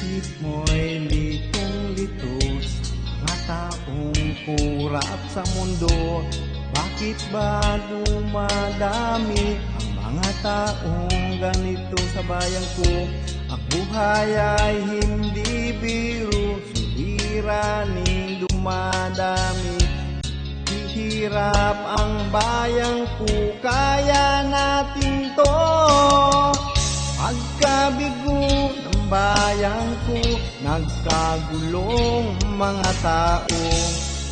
Isip mo'y litong-lito sa mga taong kurap sa mundo. Bakit ba dumadami ang mga taong ganito sa bayan ko? Ang buhay ay hindi biro, suliraning dumadami. Hihirap ang bayan ko, kaya natin to. Pagkabigo ng bayan ko, nagkagulong mga tao.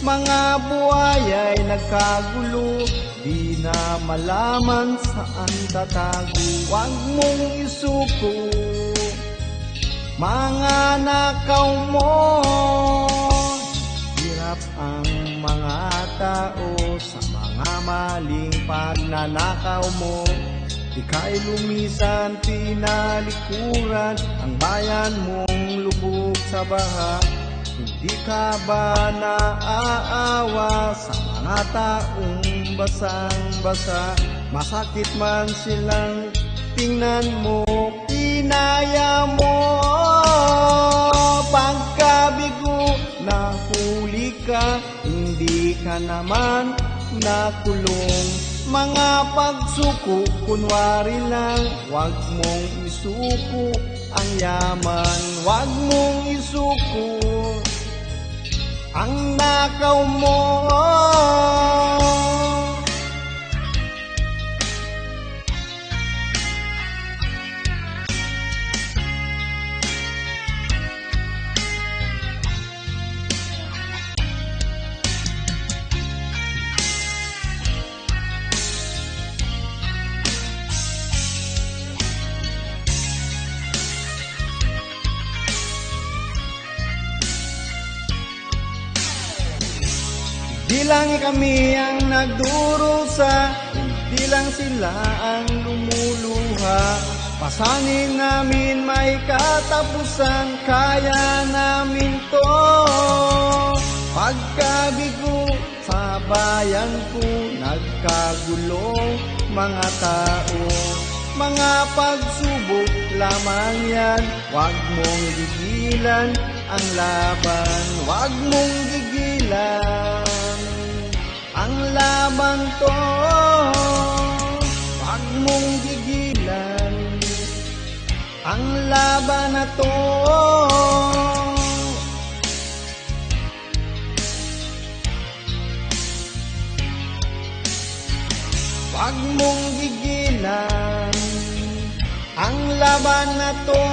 Mga buhay ay nagkagulo, di na malaman saan tatago. Huwag mong isuko mga nakaw mo. Hirap ang mga tao sa mga maling pagnanakaw mo. Ika'y lumisan, pinalikuran ang bayan mong lubog sa baha. Hindi ka ba naaawa sa mga taong basang-basa? Masakit man silang tingnan mo, kinaya mo. Pagkabigo, nahuli ka, hindi ka naman nakulong. Mga pagsuko, kunwari lang, wag mong isuko ang yaman. Wag mong isuko ang nakaw mo. Di lang kami ang nagdurusa, hindi lang sila ang lumuluha. Pasanin namin may katapusan, kaya namin to. Pagkabigo sa bayan ko, nagkagulong mga tao. Mga pagsubok lamang yan, wag mong gigilan ang laban. Wag mong gigilan ang laban to. Wag mong gigilan ang laban na to. Wag mong gigilan ang laban na to.